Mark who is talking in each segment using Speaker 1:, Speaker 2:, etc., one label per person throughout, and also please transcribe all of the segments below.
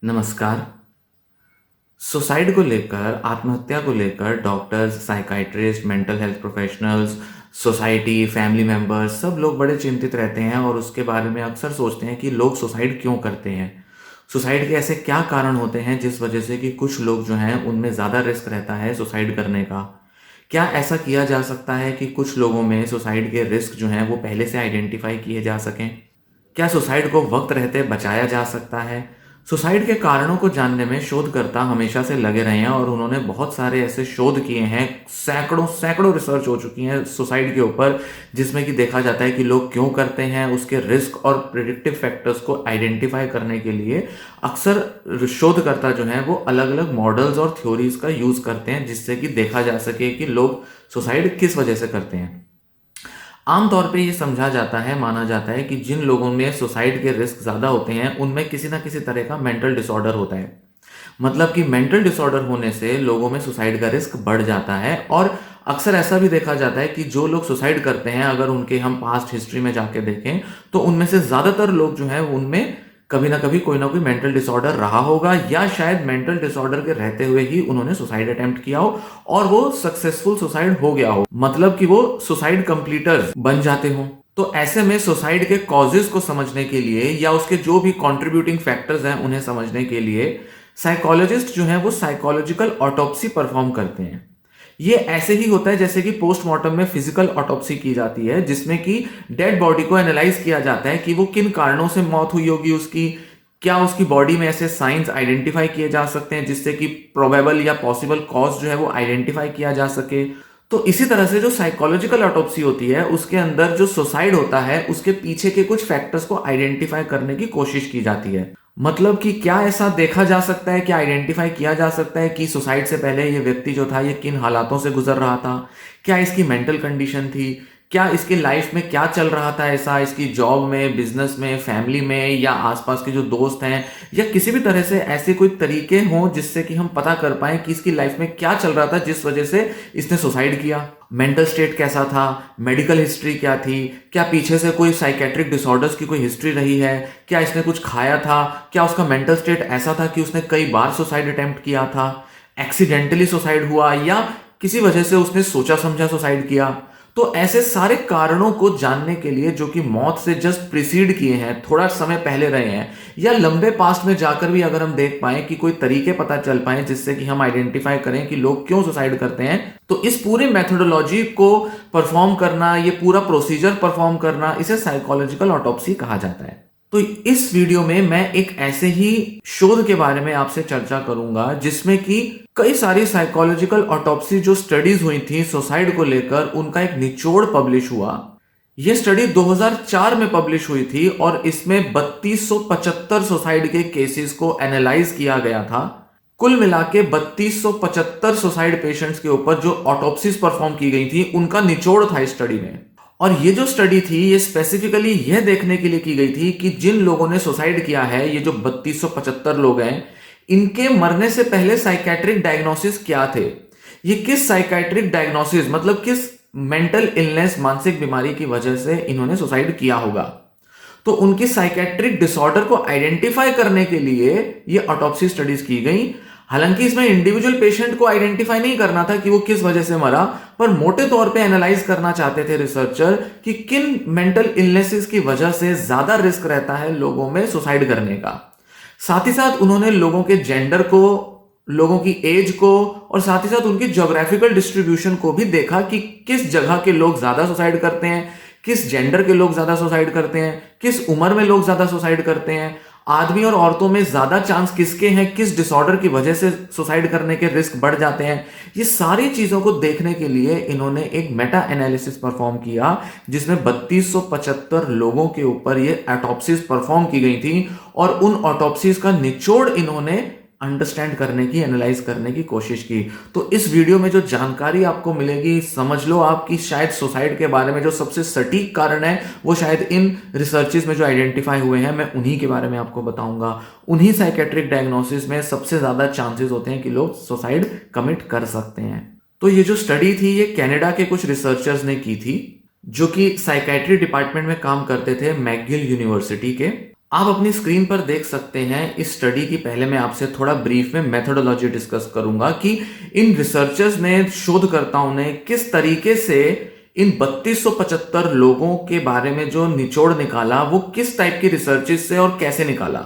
Speaker 1: नमस्कार। सुसाइड को लेकर, आत्महत्या को लेकर doctors, psychiatrist, mental health professionals, society, family members सब लोग बड़े चिंतित रहते हैं और उसके बारे में अक्सर सोचते हैं कि लोग सुसाइड क्यों करते हैं। सुसाइड के ऐसे क्या कारण होते हैं जिस वजह से कि कुछ लोग जो हैं उनमें ज़्यादा रिस्क रहता है सुसाइड करने का। क्या ऐसा किया जा सकता है कि कुछ लोगों में सुसाइड के रिस्क जो हैं वो पहले से आइडेंटिफाई किए जा सकें? क्या सुसाइड को वक्त रहते बचाया जा सकता है? सुसाइड के कारणों को जानने में शोधकर्ता हमेशा से लगे रहे हैं और उन्होंने बहुत सारे ऐसे शोध किए हैं। सैकड़ों सैकड़ों रिसर्च हो चुकी हैं सुसाइड के ऊपर, जिसमें कि देखा जाता है कि लोग क्यों करते हैं, उसके रिस्क और प्रिडिक्टिव फैक्टर्स को आइडेंटिफाई करने के लिए अक्सर शोधकर्ता जो हैं वो अलग अलग मॉडल्स और थ्योरीज का यूज करते हैं, जिससे कि देखा जा सके कि लोग सुसाइड किस वजह से करते हैं। आमतौर पे ये समझा जाता है, माना जाता है कि जिन लोगों में सुसाइड के रिस्क ज़्यादा होते हैं उनमें किसी ना किसी तरह का मेंटल डिसऑर्डर होता है। मतलब कि मेंटल डिसऑर्डर होने से लोगों में सुसाइड का रिस्क बढ़ जाता है। और अक्सर ऐसा भी देखा जाता है कि जो लोग सुसाइड करते हैं, अगर उनके हम पास्ट हिस्ट्री में जाके देखें तो उनमें से ज़्यादातर लोग जो हैं उनमें कभी ना कोई मेंटल डिसऑर्डर रहा होगा, या शायद मेंटल डिसऑर्डर के रहते हुए ही उन्होंने सुसाइड अटेम्प्ट किया हो और वो सक्सेसफुल सुसाइड हो गया हो, मतलब कि वो सुसाइड कंप्लीटर्स बन जाते हो। तो ऐसे में सुसाइड के कॉजेज को समझने के लिए या उसके जो भी कंट्रीब्यूटिंग फैक्टर्स हैं उन्हें समझने के लिए साइकोलॉजिस्ट जो हैं वो साइकोलॉजिकल ऑटोप्सी परफॉर्म करते हैं। ये ऐसे ही होता है जैसे कि पोस्टमार्टम में फिजिकल ऑटोप्सी की जाती है, जिसमें कि डेड बॉडी को एनालाइज किया जाता है कि वो किन कारणों से मौत हुई होगी उसकी, क्या उसकी बॉडी में ऐसे साइंस आइडेंटिफाई किए जा सकते हैं जिससे कि प्रोबेबल या पॉसिबल कॉज जो है वो आइडेंटिफाई किया जा सके। तो इसी तरह से जो साइकोलॉजिकल ऑटोप्सी होती है उसके अंदर जो सुसाइड होता है उसके पीछे के कुछ फैक्टर्स को आइडेंटिफाई करने की कोशिश की जाती है। मतलब कि क्या ऐसा देखा जा सकता है, क्या आइडेंटिफाई किया जा सकता है कि सुसाइड से पहले ये व्यक्ति जो था ये किन हालातों से गुजर रहा था, क्या इसकी मेंटल कंडीशन थी, क्या इसकी लाइफ में क्या चल रहा था ऐसा, इसकी जॉब में, बिजनेस में, फैमिली में, या आसपास के जो दोस्त हैं, या किसी भी तरह से ऐसे कोई तरीके हों जिससे कि हम पता कर पाए कि इसकी लाइफ में क्या चल रहा था जिस वजह से इसने सुसाइड किया। मेंटल स्टेट कैसा था, मेडिकल हिस्ट्री क्या थी, क्या पीछे से कोई साइकेट्रिक डिसऑर्डर्स की कोई हिस्ट्री रही है, क्या इसने कुछ खाया था, क्या उसका मेंटल स्टेट ऐसा था कि उसने कई बार सुसाइड अटेम्प्ट किया था, एक्सीडेंटली सुसाइड हुआ या किसी वजह से उसने सोचा समझा सुसाइड किया। तो ऐसे सारे कारणों को जानने के लिए जो कि मौत से जस्ट प्रिसीड किए हैं, थोड़ा समय पहले रहे हैं, या लंबे पास्ट में जाकर भी अगर हम देख पाए कि कोई तरीके पता चल पाए जिससे कि हम आइडेंटिफाई करें कि लोग क्यों सुसाइड करते हैं, तो इस पूरे मेथोडोलॉजी को परफॉर्म करना, ये पूरा प्रोसीजर परफॉर्म करना, इसे साइकोलॉजिकल ऑटोप्सी कहा जाता है। तो इस वीडियो में मैं एक ऐसे ही शोध के बारे में आपसे चर्चा करूंगा जिसमें कि कई सारी साइकोलॉजिकल ऑटोप्सी जो स्टडीज हुई थी सुसाइड को लेकर, उनका एक निचोड़ पब्लिश हुआ। यह स्टडी 2004 में पब्लिश हुई थी और इसमें 3275 सुसाइड के केसेस को एनालाइज किया गया था। कुल मिला के 3275 सुसाइड पेशेंट्स के ऊपर जो ऑटोप्सीज परफॉर्म की गई थी उनका निचोड़ था इस स्टडी में। और ये जो स्टडी थी ये स्पेसिफिकली यह देखने के लिए की गई थी कि जिन लोगों ने सुसाइड किया है, ये जो 3275 लोग हैं, इनके मरने से पहले साइकेट्रिक डायग्नोसिस क्या थे, ये किस साइकेट्रिक डायग्नोसिस मतलब किस मेंटल इलनेस, मानसिक बीमारी की वजह से इन्होंने सुसाइड किया होगा। तो उनकी साइकेट्रिक डिसऑर्डर को आइडेंटिफाई करने के लिए ये ऑटोप्सी स्टडीज की गई। हालांकि इसमें इंडिविजुअल पेशेंट को आइडेंटिफाई नहीं करना था कि वो किस वजह से मरा, पर मोटे तौर पे एनालाइज करना चाहते थे रिसर्चर कि किन मेंटल इलनेसेस की वजह से ज्यादा रिस्क रहता है लोगों में सुसाइड करने का। साथ ही साथ उन्होंने लोगों के जेंडर को, लोगों की एज को और साथ ही साथ उनकी ज्योग्राफिकल डिस्ट्रीब्यूशन को भी देखा कि किस जगह के लोग ज्यादा सुसाइड करते हैं, किस जेंडर के लोग ज्यादा सुसाइड करते हैं, किस उम्र में लोग ज्यादा सुसाइड करते हैं, आदमी और औरतों में ज्यादा चांस किसके हैं, किस डिसऑर्डर की वजह से सुसाइड करने के रिस्क बढ़ जाते हैं। ये सारी चीजों को देखने के लिए इन्होंने एक मेटा एनालिसिस परफॉर्म किया जिसमें 3275 लोगों के ऊपर ये ऑटोप्सीज परफॉर्म की गई थी और उन ऑटोप्सीज का निचोड़ इन्होंने अंडरस्टैंड करने की, एनालाइज करने की कोशिश की। तो इस वीडियो में जो जानकारी आपको मिलेगी, समझ लो आपकी शायद सुसाइड के बारे में जो सबसे सटीक कारण है वो शायद इन रिसर्चेस में जो आइडेंटिफाई हुए हैं, मैं उन्हीं के बारे में आपको बताऊंगा। उन्हीं साइकेट्रिक डायग्नोसिस में सबसे ज्यादा चांसेस होते हैं कि लोग सुसाइड कमिट कर सकते हैं। तो ये जो स्टडी थी ये कनाडा के कुछ रिसर्चर्स ने की थी जो कि साइकेट्री डिपार्टमेंट में काम करते थे मैकगिल यूनिवर्सिटी के। आप अपनी स्क्रीन पर देख सकते हैं इस स्टडी की। पहले मैं आपसे थोड़ा ब्रीफ में मेथोडोलॉजी डिस्कस करूंगा कि इन रिसर्चर्स ने, शोधकर्ताओं ने किस तरीके से इन 3275 लोगों के बारे में जो निचोड़ निकाला वो किस टाइप की रिसर्चेस से और कैसे निकाला।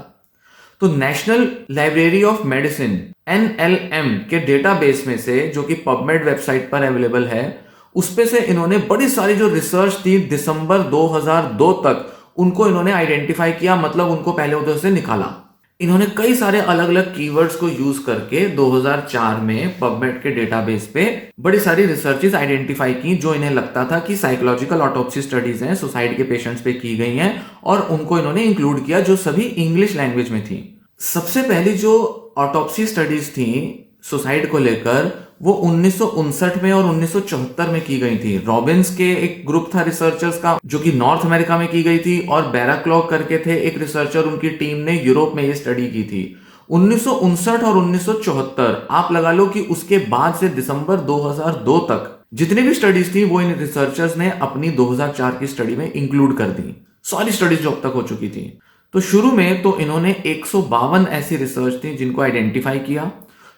Speaker 1: तो national library of medicine NLM के डेटाबेस में से, जो कि पबमेड वेबसाइट पर अवेलेबल है, उस पे से इन्होंने बड़ी सारी जो रिसर्च थी दिसंबर 2002 तक, उनको इन्होंने आइडेंटिफाई किया, मतलब उनको पहले उधर से निकाला। इन्होंने कई सारे अलग अलग कीवर्ड्स को यूज करके 2004 में पबमेड के डेटाबेस पे बड़ी सारी रिसर्चेस आइडेंटिफाई की जो इन्हें लगता था कि साइकोलॉजिकल ऑटोप्सी स्टडीज हैं, सुसाइड के पेशेंट्स पे की गई हैं, और उनको इन्होंने इंक्लूड किया जो सभी इंग्लिश लैंग्वेज में थी। सबसे पहली जो ऑटोप्सी स्टडीज थी सुसाइड को लेकर वो 1959 में और 1974 में की गई थी। रॉबिन्स के एक ग्रुप था रिसर्चर्स का जो कि नॉर्थ अमेरिका में की गई थी, और बैराक्लॉग करके थे एक रिसर्चर, उनकी टीम ने यूरोप में ये स्टडी की थी। 1959 और 1974 आप लगा लो कि उसके बाद से दिसंबर 2002 तक जितनी भी स्टडीज थी वो इन रिसर्चर्स ने अपनी 2004 की स्टडी में इंक्लूड कर दी, सारी स्टडीज जो अब तक हो चुकी थी। तो शुरू में तो इन्होंने 152 ऐसी रिसर्च थी जिनको आइडेंटिफाई किया।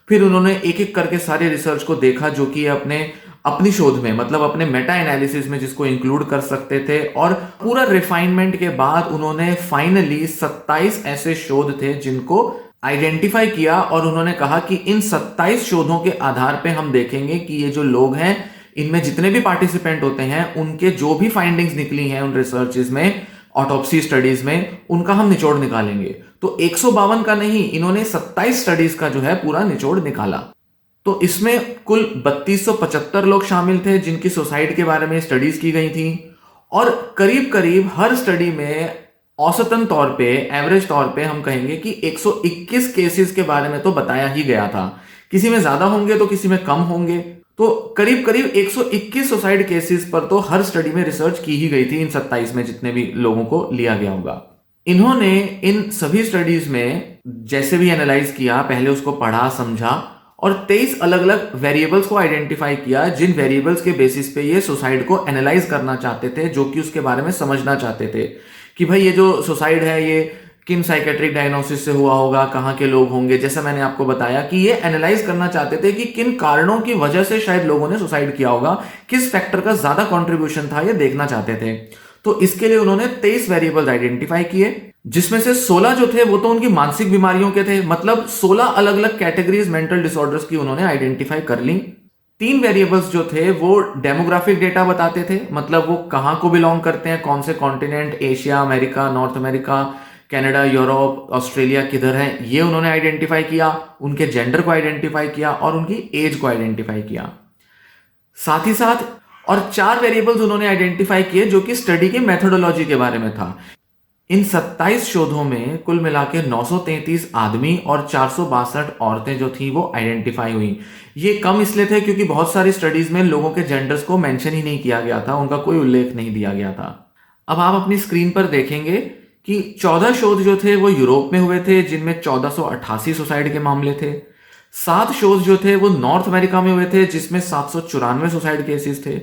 Speaker 1: फिर उन्होंने एक एक करके सारे रिसर्च को देखा जो कि अपनी शोध में, मतलब अपने मेटा एनालिसिस में जिसको इंक्लूड कर सकते थे, और पूरा रिफाइनमेंट के बाद उन्होंने फाइनली 27 ऐसे शोध थे जिनको आइडेंटिफाई किया, और उन्होंने कहा कि इन 27 शोधों के आधार पे हम देखेंगे कि ये जो लोग हैं, इनमें जितने भी पार्टिसिपेंट होते हैं, उनके जो भी फाइंडिंग्स निकली हैं उन रिसर्चेज में, ऑटोप्सी स्टडीज में, उनका हम निचोड़ निकालेंगे। तो 152 का नहीं, इन्होंने 27 स्टडीज का जो है पूरा निचोड़ निकाला। तो इसमें कुल 3275 लोग शामिल थे जिनकी सुसाइड के बारे में स्टडीज की गई थी, और करीब करीब हर स्टडी में औसतन तौर पे, एवरेज तौर पे हम कहेंगे कि 121 केसेस के बारे में तो बताया ही गया था। किसी में ज्यादा होंगे तो किसी में कम होंगे, तो करीब करीब 121 सुसाइड केसेस पर तो हर स्टडी में रिसर्च की ही गई थी इन 27 में जितने भी लोगों को लिया गया होगा। इन्होंने इन सभी स्टडीज में जैसे भी एनालाइज किया, पहले उसको पढ़ा, समझा, और 23 अलग अलग वेरिएबल्स को आइडेंटिफाई किया जिन वेरिएबल्स के बेसिस पे ये सुसाइड को एनालाइज करना चाहते थे, जो कि उसके बारे में समझना चाहते थे कि भाई ये जो सुसाइड है ये किन साइकेट्रिक डायग्नोसिस से हुआ होगा, कहाँ के लोग होंगे। जैसा मैंने आपको बताया कि ये एनालाइज करना चाहते थे कि किन कारणों की वजह से शायद लोगों ने सुसाइड किया होगा, किस फैक्टर का ज्यादा कंट्रीब्यूशन था, ये देखना चाहते थे। तो इसके लिए उन्होंने 23 वेरिएबल्स आइडेंटिफाई किए, जिसमें से 16 जो थे वो तो उनकी मानसिक बीमारियों के थे, मतलब 16 अलग अलग कैटेगरीज मेंटल डिसऑर्डर्स की उन्होंने आइडेंटिफाई कर ली। 3 वेरिएबल्स जो थे वो डेमोग्राफिक डेटा बताते थे, मतलब वो कहां को बिलोंग करते हैं, कौन से continent, Asia, America, north America, Canada, Europe, Australia किधर है, ये उन्होंने आइडेंटिफाई किया। उनके जेंडर को आइडेंटिफाई किया और उनकी एज को आइडेंटिफाई किया। साथ ही साथ और 4 वेरिएबल्स उन्होंने आइडेंटिफाई किए जो कि स्टडी के मेथोडोलॉजी के बारे में था। इन 27 शोधों में कुल मिलाकर 933 आदमी और 462 औरतें जो थी वो आइडेंटिफाई हुई। ये कम इसलिए थे क्योंकि बहुत सारी स्टडीज में लोगों के जेंडर्स को मेंशन ही नहीं किया गया था, उनका कोई उल्लेख नहीं दिया गया था। अब आप अपनी स्क्रीन पर देखेंगे कि 14 शोध जो थे वो यूरोप में हुए थे जिनमें 1488 सुसाइड के मामले थे। 7 शोध जो थे वो नॉर्थ अमेरिका में हुए थे जिसमें 794 सुसाइड केसेस थे।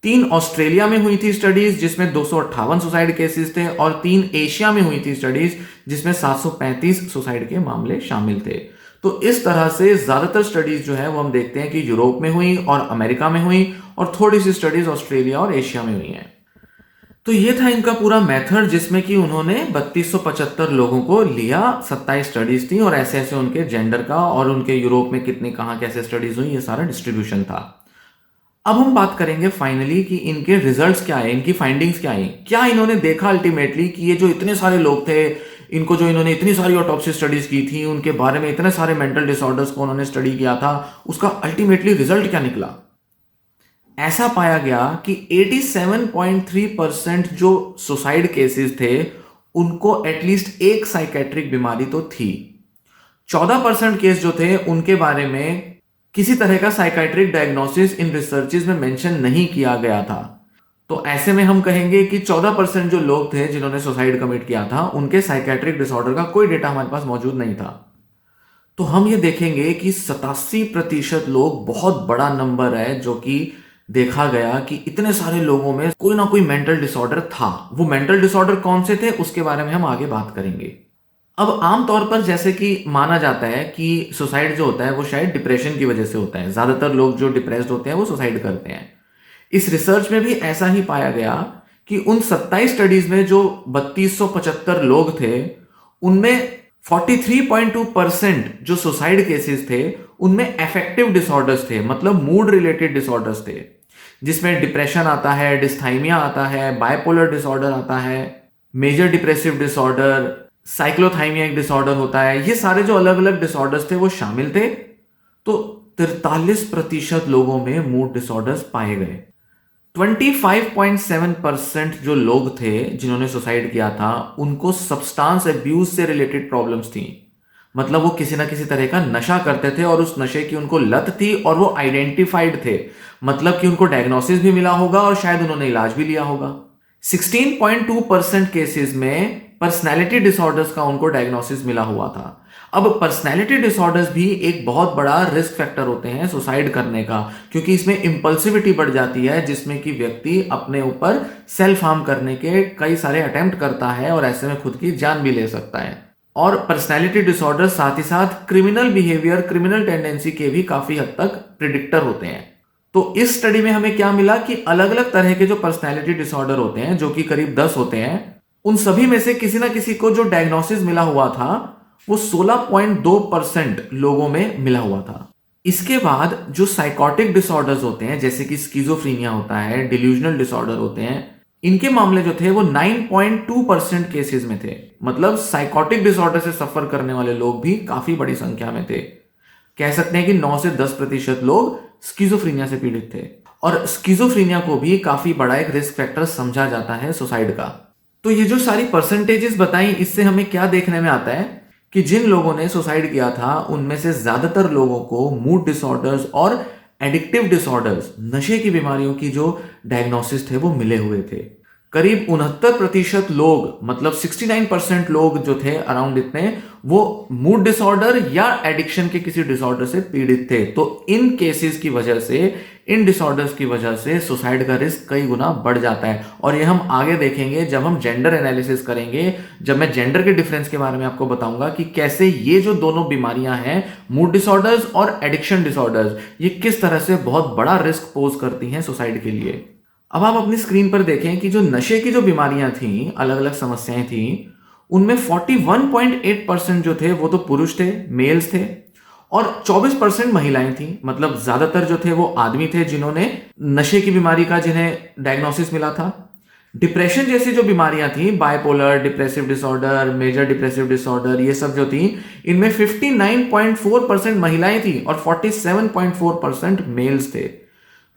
Speaker 1: 3 ऑस्ट्रेलिया में हुई थी स्टडीज जिसमें 258 सुसाइड केसेस थे, और 3 एशिया में हुई थी स्टडीज जिसमें 735 सुसाइड के मामले शामिल थे। तो इस तरह से ज्यादातर स्टडीज जो है वो हम देखते हैं कि यूरोप में हुई और अमेरिका में हुई, और थोड़ी सी स्टडीज ऑस्ट्रेलिया और एशिया में हुई हैं। तो ये था इनका पूरा मेथड जिसमें कि उन्होंने 3275 लोगों को लिया, 27 स्टडीज थी, और ऐसे ऐसे उनके जेंडर का और उनके यूरोप में कितनी कहां कैसे स्टडीज हुई, ये सारा डिस्ट्रीब्यूशन था। अब हम बात करेंगे फाइनली कि इनके रिजल्ट्स क्या है, इनकी फाइंडिंग्स क्या है, क्या इन्होंने देखा अल्टीमेटली कि ये जो इतने सारे लोग थे, इनको जो इन्होंने इतनी सारी ऑटोप्सी स्टडीज की थी, उनके बारे में इतने सारे मेंटल डिसऑर्डर्स को उन्होंने स्टडी किया था, उसका अल्टीमेटली रिजल्ट क्या निकला। ऐसा पाया गया कि 87.3% जो सुसाइड केसेस थे उनको एटलीस्ट एक साइकेट्रिक बीमारी तो थी। 14% केस जो थे उनके बारे में किसी तरह का साइकेट्रिक डायग्नोसिस इन रिसर्चेज में मेंशन नहीं किया गया था। तो ऐसे में हम कहेंगे कि 14% जो लोग थे जिन्होंने सुसाइड कमिट किया था उनके साइकेट्रिक डिसऑर्डर का कोई डेटा हमारे पास मौजूद नहीं था। तो हम ये देखेंगे कि 87% लोग बहुत बड़ा नंबर है जो कि देखा गया कि इतने सारे लोगों में कोई ना कोई मेंटल डिसऑर्डर था। वो मेंटल डिसऑर्डर कौन से थे उसके बारे में हम आगे बात करेंगे। अब आमतौर पर जैसे कि माना जाता है कि सुसाइड जो होता है वो शायद डिप्रेशन की वजह से होता है। ज्यादातर लोग जो डिप्रेस्ड होते हैं वो सुसाइड करते हैं। इस रिसर्च में भी ऐसा ही पाया गया कि उन 27 स्टडीज में जो 3275 लोग थे, उनमें 43.2% जो सुसाइड केसेस थे उनमें अफेक्टिव डिसऑर्डर्स थे, मतलब मूड रिलेटेड डिसऑर्डर्स थे, जिसमें डिप्रेशन आता है, डिस्थाइमिया आता है, बाइपोलर डिसऑर्डर आता है, मेजर डिप्रेसिव डिसऑर्डर, साइक्लोथाइमिया एक डिसऑर्डर होता है। ये सारे जो अलग अलग डिसऑर्डर्स थे वो शामिल थे। तो 43% लोगों में मूड डिसऑर्डर्स पाए गए। 25.7% जो लोग थे जिन्होंने सुसाइड किया था उनको सब्सटेंस अब्यूज से रिलेटेड प्रॉब्लम्स थी, मतलब वो किसी ना किसी तरह का नशा करते थे और उस नशे की उनको लत थी और वो आइडेंटिफाइड थे, मतलब कि उनको डायग्नोसिस भी मिला होगा और शायद उन्होंने इलाज भी लिया होगा। 16.2% केसेस में पर्सनैलिटी डिसऑर्डर्स का उनको डायग्नोसिस मिला हुआ था। अब पर्सनैलिटी डिसऑर्डर्स भी एक बहुत बड़ा रिस्क फैक्टर होते हैं सुसाइड करने का, क्योंकि इसमें इंपल्सिविटी बढ़ जाती है, जिसमें कि व्यक्ति अपने ऊपर सेल्फ हार्म करने के कई सारे अटेम्प्ट करता है और ऐसे में खुद की जान भी ले सकता है। और पर्सनैलिटी डिसऑर्डर साथ ही साथ क्रिमिनल बिहेवियर, क्रिमिनल टेंडेंसी के भी काफी हद तक प्रिडिक्टर होते हैं। तो इस स्टडी में हमें क्या मिला कि अलग अलग तरह के जो पर्सनैलिटी डिसऑर्डर होते हैं, जो कि करीब 10 होते हैं, उन सभी में से किसी ना किसी को जो डायग्नोसिस मिला हुआ था वो 16.2% लोगों में मिला हुआ था। इसके बाद जो साइकोटिक डिसऑर्डर्स होते हैं, जैसे कि स्किज़ोफ्रीनिया होता है, डिल्यूजनल डिसऑर्डर होते हैं, इनके मामले जो थे वो 9.2% केसेस में थे। मतलब साइकोटिक डिसऑर्डर से सफर करने वाले लोग भी काफी बड़ी संख्या में थे। कह सकते हैं कि 9 से 10% लोग स्किज़ोफ्रीनिया से पीड़ित थे। और स्किज़ोफ्रीनिया को भी काफी बड़ा एक रिस्क फैक्टर समझा जाता है सुसाइड का। तो ये जो सारी परसेंटेजेस बताई, इससे हमें क्या देखने में आता है कि जिन लोगों ने सुसाइड किया था उनमें से ज्यादातर लोगों को मूड डिसऑर्डर्स और एडिक्टिव डिसऑर्डर्स, नशे की बीमारियों की जो डायग्नोसिस थे वो मिले हुए थे। करीब 69% लोग, मतलब 69% लोग जो थे अराउंड इतने, वो मूड डिसऑर्डर या एडिक्शन के किसी डिसऑर्डर से पीड़ित थे। तो इन केसेस की वजह से, इन डिसऑर्डर्स की वजह से सुसाइड का रिस्क कई गुना बढ़ जाता है। और ये हम आगे देखेंगे जब हम जेंडर एनालिसिस करेंगे, जब मैं जेंडर के डिफरेंस के बारे में आपको बताऊंगा कि कैसे ये जो दोनों बीमारियां हैं, मूड डिसऑर्डर्स और एडिक्शन डिसऑर्डर्स, ये किस तरह से बहुत बड़ा रिस्क पोज करती हैं सुसाइड के लिए। अब आप अपनी स्क्रीन पर देखें कि जो नशे की जो बीमारियां थी, अलग अलग समस्याएं थी, उनमें 41.8% जो थे वो तो पुरुष थे, मेल्स थे, और 24% महिलाएं थी। मतलब ज्यादातर जो थे वो आदमी थे जिन्होंने नशे की बीमारी का, जिन्हें डायग्नोसिस मिला था। डिप्रेशन जैसी जो बीमारियां थी, bipolar, depressive disorder, major depressive disorder, ये सब जो थी, इनमें 59.4% महिलाएं थी और 47.4% मेल्स थे।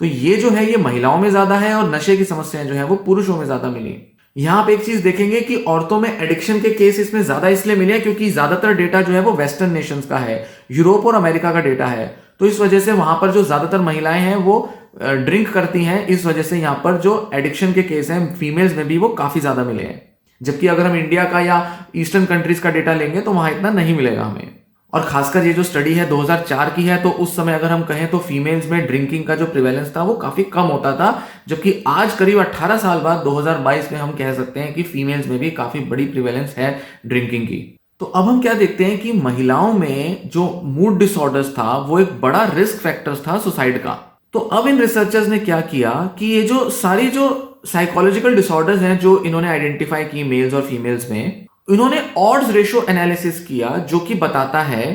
Speaker 1: तो ये जो है ये महिलाओं में ज्यादा है और नशे की समस्याएं जो है वो पुरुषों में ज्यादा मिली। यहां आप एक चीज देखेंगे कि औरतों में एडिक्शन के केस इसमें ज्यादा इसलिए मिले क्योंकि ज्यादातर डेटा जो है वो वेस्टर्न नेशंस का है, यूरोप और अमेरिका का डेटा है। तो इस वजह से वहां पर जो ज्यादातर महिलाएं हैं वो ड्रिंक करती हैं, इस वजह से यहां पर जो एडिक्शन के केस हैं फीमेल्स में भी वो काफी ज्यादा मिले हैं। जबकि अगर हम इंडिया का या ईस्टर्न कंट्रीज का डेटा लेंगे तो वहां इतना नहीं मिलेगा हमें। और खासकर ये जो स्टडी है 2004 की है, तो उस समय अगर हम कहें तो फीमेल्स में ड्रिंकिंग का जो प्रिवेलेंस था वो काफी कम होता था, जबकि आज करीब 18 साल बाद 2022 में हम कह सकते हैं कि फीमेल्स में भी काफी बड़ी प्रिवेलेंस है ड्रिंकिंग की। तो अब हम क्या देखते हैं कि महिलाओं में जो मूड डिसऑर्डर्स था वो एक बड़ा रिस्क फैक्टर था सुसाइड का। तो अब इन रिसर्चर्स ने क्या किया कि ये जो सारी जो साइकोलॉजिकल डिसऑर्डर्स हैं जो इन्होंने आइडेंटिफाई की मेल्स और फीमेल्स में, इन्होंने ऑड्स रेशियो एनालिसिस किया जो कि बताता है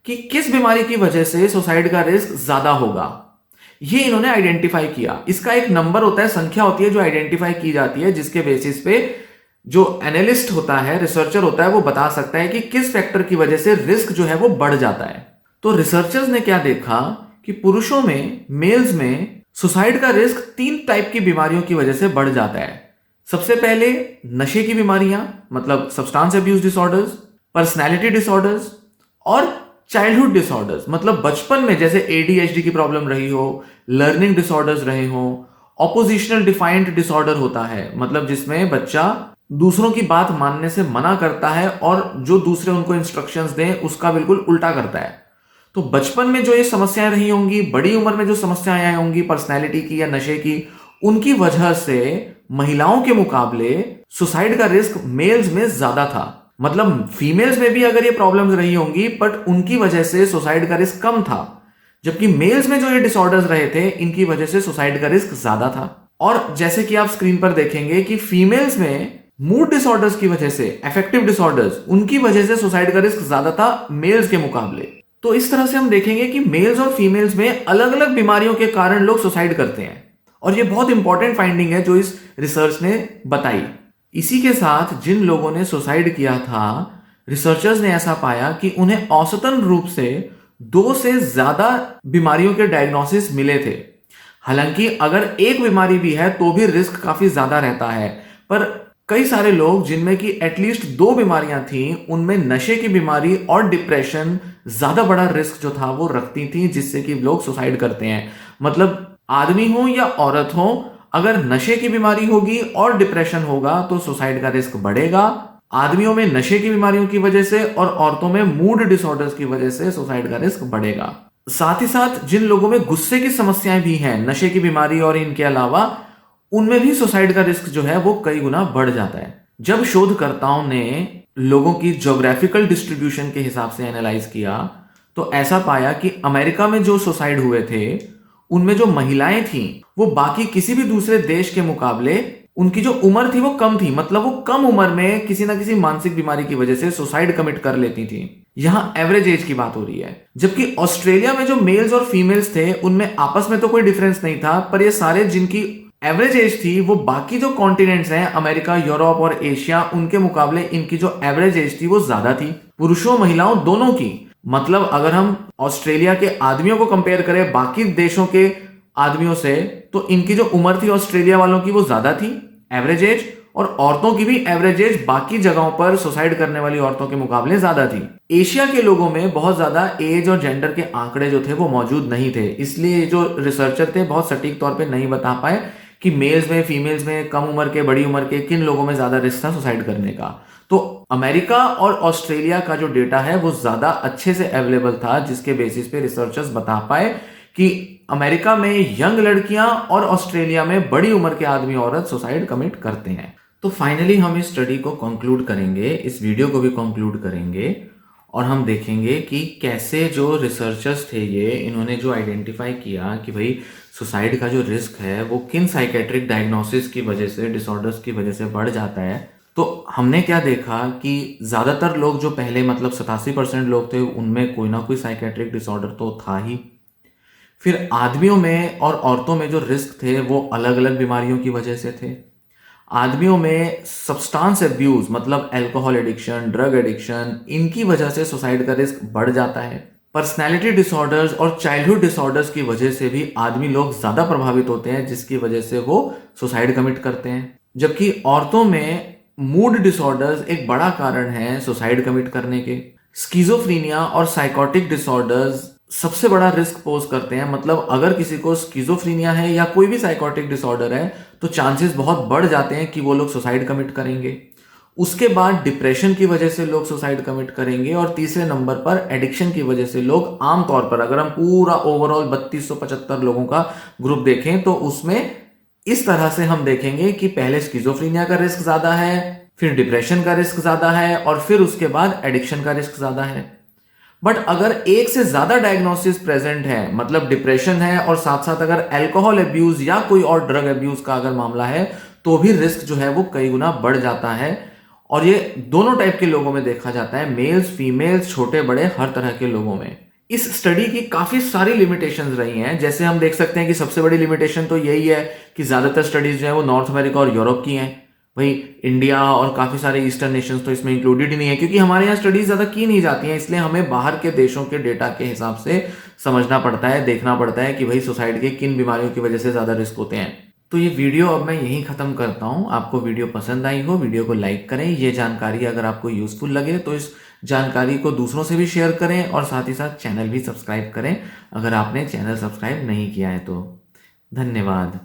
Speaker 1: कि किस बीमारी की वजह से सुसाइड का रिस्क ज्यादा होगा। ये इन्होंने आइडेंटिफाई किया। इसका एक नंबर होता है, संख्या होती है जो आइडेंटिफाई की जाती है, जिसके बेसिस पे जो एनालिस्ट होता है, रिसर्चर होता है, वो बता सकता है कि किस फैक्टर की वजह से रिस्क जो है वो बढ़ जाता है। तो रिसर्चर्स ने क्या देखा कि पुरुषों में, मेल्स में सुसाइड का रिस्क 3 टाइप की बीमारियों की वजह से बढ़ जाता है। सबसे पहले नशे की बीमारियां, मतलब substance abuse disorders, personality disorders और चाइल्डहुड डिसऑर्डर्स, मतलब बचपन में जैसे एडीएचडी की प्रॉब्लम रही हो, लर्निंग डिसऑर्डर्स रहे हो। ऑपोजिशनल डिफाइंड डिसऑर्डर होता है, मतलब जिसमें बच्चा दूसरों की बात मानने से मना करता है और जो दूसरे उनको इंस्ट्रक्शंस दें उसका बिल्कुल उल्टा करता है। तो बचपन में जो ये समस्याएं रही होंगी, बड़ी उम्र में जो समस्याएं आई होंगी पर्सनैलिटी की या नशे की, उनकी वजह से महिलाओं के मुकाबले सुसाइड का रिस्क मेल्स में ज्यादा था। मतलब फीमेल्स में भी अगर ये प्रॉब्लम्स रही होंगी, बट उनकी वजह से सुसाइड का रिस्क कम था, जबकि मेल्स में जो ये डिसऑर्डर्स रहे थे इनकी वजह से सुसाइड का रिस्क ज्यादा था। और जैसे कि आप स्क्रीन पर देखेंगे कि फीमेल्स में मूड डिसऑर्डर्स की वजह से, अफेक्टिव डिसऑर्डर्स, उनकी वजह से सुसाइड का रिस्क ज्यादा था मेल्स के मुकाबले। तो इस तरह से हम देखेंगे कि मेल्स और फीमेल्स में अलग अलग बीमारियों के कारण लोग सुसाइड करते हैं, और ये बहुत इंपॉर्टेंट फाइंडिंग है जो इस रिसर्च ने बताई। इसी के साथ जिन लोगों ने सुसाइड किया था, रिसर्चर्स ने ऐसा पाया कि उन्हें औसतन रूप से 2 से ज्यादा बीमारियों के डायग्नोसिस मिले थे। हालांकि अगर एक बीमारी भी है तो भी रिस्क काफी ज्यादा रहता है, पर कई सारे लोग जिनमें कि एटलीस्ट 2 बीमारियां थी, उनमें नशे की बीमारी और डिप्रेशन ज्यादा बड़ा रिस्क जो था वो रखती थी, जिससे कि लोग सुसाइड करते हैं। मतलब आदमी हो या औरत हो, अगर नशे की बीमारी होगी और डिप्रेशन होगा तो सुसाइड का रिस्क बढ़ेगा। आदमियों में नशे की बीमारियों की वजह से और औरतों में मूड डिसऑर्डर्स की वजह से सुसाइड का रिस्क बढ़ेगा। साथ ही साथ जिन लोगों में गुस्से की समस्याएं भी हैं, नशे की बीमारी और इनके अलावा, उनमें भी सुसाइड का रिस्क जो है वो कई गुना बढ़ जाता है। जब शोधकर्ताओं ने लोगों की ज्योग्राफिकल डिस्ट्रीब्यूशन के हिसाब से एनालाइज किया, तो ऐसा पाया कि अमेरिका में जो सुसाइड हुए थे उनमें जो महिलाएं थीं वो बाकी किसी भी दूसरे देश के मुकाबले, उनकी जो उम्र थी वो कम थी। मतलब वो कम उम्र में किसी ना किसी मानसिक बीमारी की वजह से सुसाइड कमिट कर लेती थी। यहां एवरेज एज की बात हो रही है। जबकि ऑस्ट्रेलिया में जो मेल्स और फीमेल्स थे उनमें आपस में तो कोई डिफरेंस नहीं था, पर ये सारे जिनकी एवरेज एज थी वो बाकी जो कॉन्टिनेंट्स हैं, अमेरिका, यूरोप और एशिया, उनके मुकाबले इनकी जो एवरेज एज थी वो ज्यादा थी, पुरुषों महिलाओं दोनों की। मतलब अगर हम ऑस्ट्रेलिया के आदमियों को कंपेयर करें बाकी देशों के आदमियों से, तो इनकी जो उम्र थी ऑस्ट्रेलिया वालों की वो ज्यादा थी एवरेज एज, और औरतों की भी एवरेज एज बाकी जगहों पर सुसाइड करने वाली औरतों के मुकाबले ज्यादा थी। एशिया के लोगों में बहुत ज्यादा एज और जेंडर के आंकड़े जो थे वो मौजूद नहीं थे, इसलिए जो रिसर्चर थे बहुत सटीक तौर पे नहीं बता पाए कि मेल्स में, फीमेल्स में, कम उम्र के, बड़ी उम्र के, किन लोगों में ज्यादा रिस्क था सुसाइड करने का। तो अमेरिका और ऑस्ट्रेलिया का जो डेटा है वो ज्यादा अच्छे से अवेलेबल था, जिसके बेसिस पे रिसर्चर्स बता पाए कि अमेरिका में यंग लड़कियां और ऑस्ट्रेलिया में बड़ी उम्र के आदमी औरत सुसाइड कमिट करते हैं। तो फाइनली हम इस स्टडी को कंक्लूड करेंगे, इस वीडियो को भी कंक्लूड करेंगे, और हम देखेंगे कि कैसे जो रिसर्चर्स थे इन्होंने जो आइडेंटिफाई किया कि भाई सुसाइड का जो रिस्क है वो किन साइकेट्रिक डायग्नोसिस की वजह से, डिसऑर्डर्स की वजह से बढ़ जाता है। तो हमने क्या देखा कि ज़्यादातर लोग जो पहले, मतलब 87% लोग थे, उनमें कोई ना कोई साइकेट्रिक डिसऑर्डर तो था ही। फिर आदमियों में और औरतों में जो रिस्क थे वो अलग अलग बीमारियों की वजह से थे। आदमियों में सब्सटेंस अब्यूज, मतलब अल्कोहल एडिक्शन, ड्रग एडिक्शन, इनकी वजह से सुसाइड का रिस्क बढ़ जाता है। पर्सनैलिटी डिसऑर्डर्स और चाइल्डहुड डिसऑर्डर्स की वजह से भी आदमी लोग ज्यादा प्रभावित होते हैं, जिसकी वजह से वो सुसाइड कमिट करते हैं। जबकि औरतों में मूड डिसऑर्डर्स एक बड़ा कारण है सुसाइड कमिट करने के। स्किज़ोफ्रीनिया और साइकोटिक डिसऑर्डर्स सबसे बड़ा रिस्क पोज करते हैं। मतलब अगर किसी को स्किज़ोफ्रीनिया है या कोई भी साइकोटिक डिसऑर्डर है तो चांसेस बहुत बढ़ जाते हैं कि वो लोग सुसाइड कमिट करेंगे। उसके बाद डिप्रेशन की वजह से लोग सुसाइड कमिट करेंगे, और तीसरे नंबर पर एडिक्शन की वजह से लोग, आमतौर पर अगर हम पूरा ओवरऑल 3275 लोगों का ग्रुप देखें तो उसमें इस तरह से हम देखेंगे कि पहले स्किज़ोफ्रीनिया का रिस्क ज्यादा है, फिर डिप्रेशन का रिस्क ज्यादा है, और फिर उसके बाद एडिक्शन का रिस्क ज्यादा है। बट अगर एक से ज्यादा डायग्नोसिस प्रेजेंट है, मतलब डिप्रेशन है और साथ साथ अगर अल्कोहल अब्यूज या कोई और ड्रग अब्यूज का अगर मामला है, तो भी रिस्क जो है वो कई गुना बढ़ जाता है। और ये दोनों टाइप के लोगों में देखा जाता है, मेल्स, फीमेल्स, छोटे बड़े, हर तरह के लोगों में। इस स्टडी की काफी सारी लिमिटेशंस रही हैं। जैसे हम देख सकते हैं कि सबसे बड़ी लिमिटेशन तो यही है कि ज्यादातर स्टडीज जो है वो नॉर्थ अमेरिका और यूरोप की हैं। भाई इंडिया और काफी सारे ईस्टर्न नेशंस तो इसमें इंक्लूडेड ही नहीं है, क्योंकि हमारे यहाँ स्टडीज ज्यादा की नहीं जाती हैं, इसलिए हमें बाहर के देशों के डेटा के हिसाब से समझना पड़ता है, देखना पड़ता है कि भाई सुसाइड के किन बीमारियों की वजह से ज्यादा रिस्क होते हैं। तो ये वीडियो अब मैं यहीं खत्म करता हूँ। आपको वीडियो पसंद आई हो, वीडियो को लाइक करें। ये जानकारी अगर आपको यूजफुल लगे तो इस जानकारी को दूसरों से भी शेयर करें, और साथ ही साथ चैनल भी सब्सक्राइब करें अगर आपने चैनल सब्सक्राइब नहीं किया है तो। धन्यवाद।